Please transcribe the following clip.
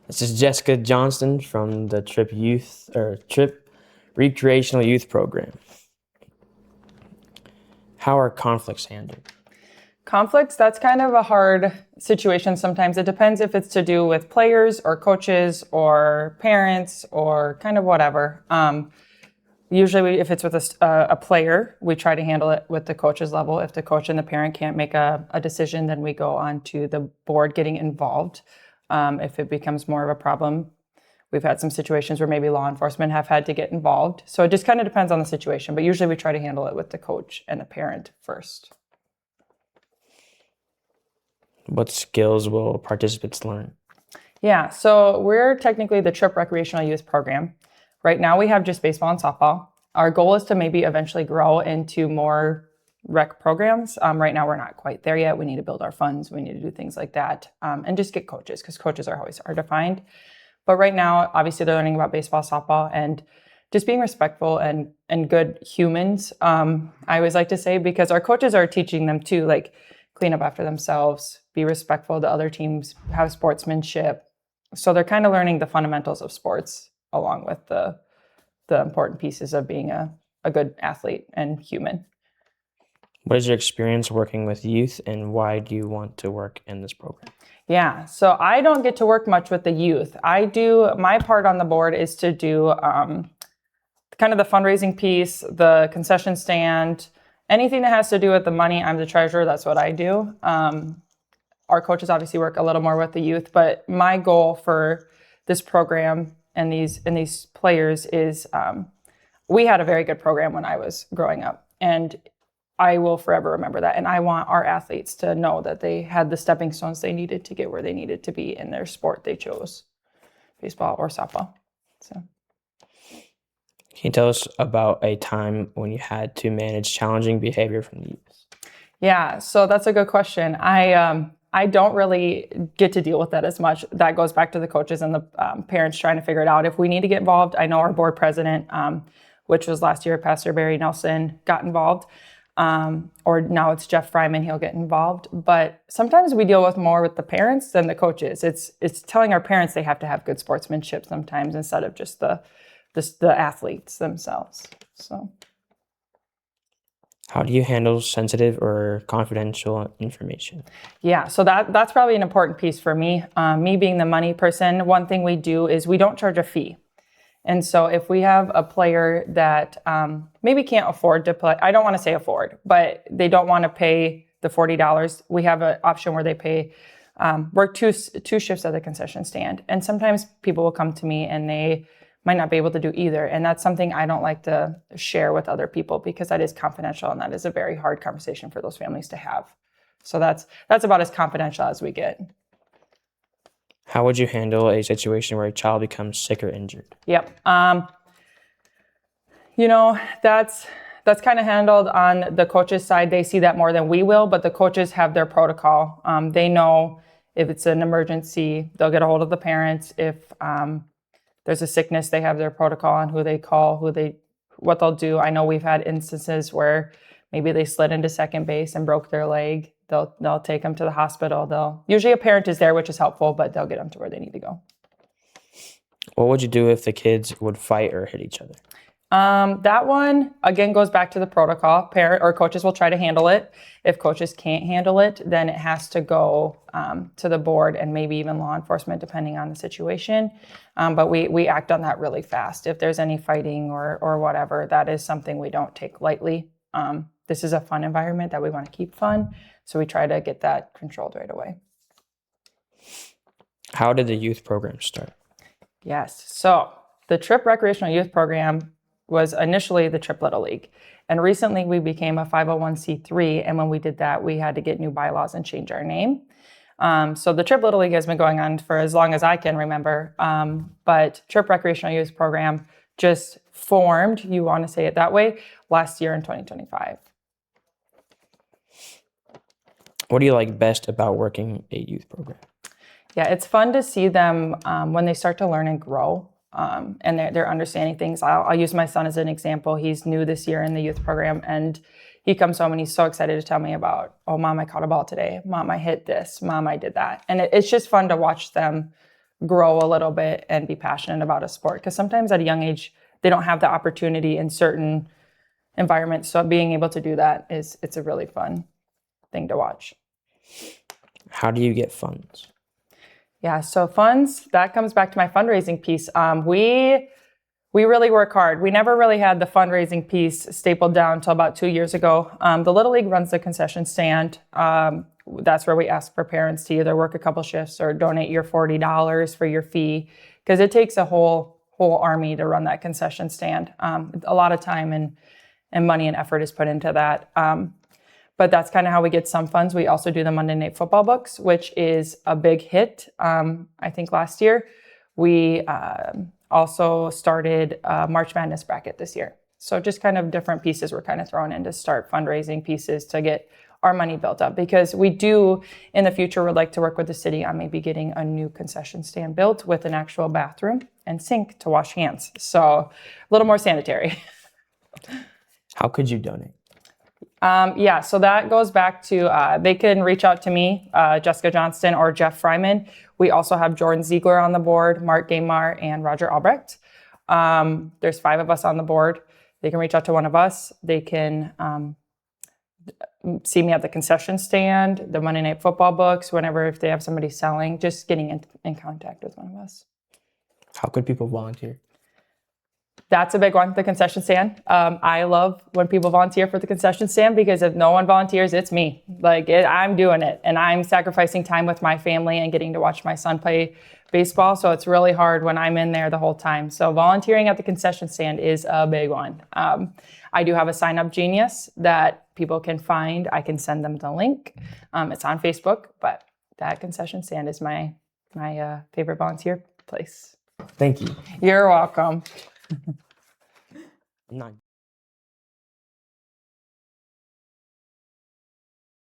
This is Jessica Johnston from the Tripp Recreational Youth Program. How are conflicts handled? Conflicts, that's kind of a hard situation sometimes. It depends if it's to do with players or coaches or parents or kind of whatever. Usually if it's with a player, we try to handle it with the coach's level. If the coach and the parent can't make a decision, then we go on to the board getting involved. If it becomes more of a problem, we've had some situations where maybe law enforcement have had to get involved. So it just kind of depends on the situation, but usually we try to handle it with the coach and the parent first. What skills will participants learn? Yeah, so we're technically the Tripp Recreational Youth Program. Right now we have just baseball and softball. Our goal is to maybe eventually grow into more rec programs. Right now we're not quite there yet. We need to build our funds. We need to do things like that and just get coaches because coaches are always hard to find. But right now, obviously they're learning about baseball, softball, and just being respectful and good humans. I always like to say, because our coaches are teaching them too, like clean up after themselves, be respectful to other teams, have sportsmanship. So they're kind of learning the fundamentals of sports along with the important pieces of being a good athlete and human. What is your experience working with youth, and why do you want to work in this program? Yeah, so I don't get to work much with the youth. My part on the board is to do kind of the fundraising piece, the concession stand, anything that has to do with the money. I'm the treasurer, that's what I do. Our coaches obviously work a little more with the youth, but my goal for this program and these players is we had a very good program when I was growing up, and I will forever remember that. And I want our athletes to know that they had the stepping stones they needed to get where they needed to be in their sport they chose, baseball or softball. So, Can you tell us about a time when you had to manage challenging behavior from the youth? Yeah, so that's a good question. I don't really get to deal with that as much. That goes back to the coaches and the parents trying to figure it out. If we need to get involved, I know our board president, which was last year, Pastor Barry Nelson, got involved. Or now it's Jeff Fryman, he'll get involved. But sometimes we deal with more with the parents than the coaches. It's telling our parents they have to have good sportsmanship sometimes instead of just the athletes themselves. So, how do you handle sensitive or confidential information? Yeah, so that's probably an important piece for me. Me being the money person, one thing we do is we don't charge a fee. And so if we have a player that maybe can't afford to play, I don't want to say afford, but they don't want to pay the $40, we have an option where they pay, work two shifts at the concession stand. And sometimes people will come to me and they might not be able to do either. And that's something I don't like to share with other people because that is confidential and that is a very hard conversation for those families to have. So that's about as confidential as we get. How would you handle a situation where a child becomes sick or injured? Yep. That's kind of handled on the coaches' side. They see that more than we will, but the coaches have their protocol. They know if it's an emergency, they'll get a hold of the parents. If there's a sickness, they have their protocol on who they call, what they'll do. I know we've had instances where maybe they slid into second base and broke their leg. They'll take them to the hospital. Usually a parent is there, which is helpful, but they'll get them to where they need to go. What would you do if the kids would fight or hit each other? That one, again, goes back to the protocol. Parent or coaches will try to handle it. If coaches can't handle it, then it has to go to the board and maybe even law enforcement, depending on the situation. But we act on that really fast. If there's any fighting or whatever, that is something we don't take lightly. This is a fun environment that we want to keep fun. So we try to get that controlled right away. How did the youth program start? Yes. So the Tripp Recreational Youth Program was initially the Tripp Little League. And recently we became a 501c3. And when we did that, we had to get new bylaws and change our name. So the Tripp Little League has been going on for as long as I can remember. But Tripp Recreational Youth Program just formed, you want to say it that way, last year in 2025. What do you like best about working a youth program? Yeah, it's fun to see them when they start to learn and grow and they're understanding things. I'll use my son as an example. He's new this year in the youth program and he comes home and he's so excited to tell me about, oh, Mom, I caught a ball today. Mom, I hit this. Mom, I did that. And it's just fun to watch them grow a little bit and be passionate about a sport. Because sometimes at a young age, they don't have the opportunity in certain environments. So being able to do that it's a really fun thing to watch. How do you get funds? Yeah, so funds, that comes back to my fundraising piece. We really work hard. We never really had the fundraising piece stapled down until about 2 years ago. The Little League runs the concession stand. That's where we ask for parents to either work a couple shifts or donate your $40 for your fee, because it takes a whole army to run that concession stand. A lot of time and money and effort is put into that. But that's kind of how we get some funds. We also do the Monday Night Football books, which is a big hit. I think last year we also started a March Madness bracket this year. So just kind of different pieces we're kind of throwing in to start fundraising pieces to get our money built up, because we do in the future would like to work with the city on maybe getting a new concession stand built with an actual bathroom and sink to wash hands. So a little more sanitary. How could you donate? Yeah, so that goes back to, they can reach out to me, Jessica Johnston or Jeff Fryman. We also have Jordan Ziegler on the board, Mark Gamar, and Roger Albrecht. There's 5 of us on the board. They can reach out to one of us. They can see me at the concession stand, the Monday Night Football books, whenever, if they have somebody selling, just getting in contact with one of us. How could people volunteer? That's a big one, the concession stand. I love when people volunteer for the concession stand, because if no one volunteers, it's me. I'm doing it, and I'm sacrificing time with my family and getting to watch my son play baseball. So it's really hard when I'm in there the whole time. So volunteering at the concession stand is a big one. I do have a Sign Up Genius that people can find. I can send them the link. It's on Facebook, but that concession stand is my favorite volunteer place. Thank you. You're welcome. Not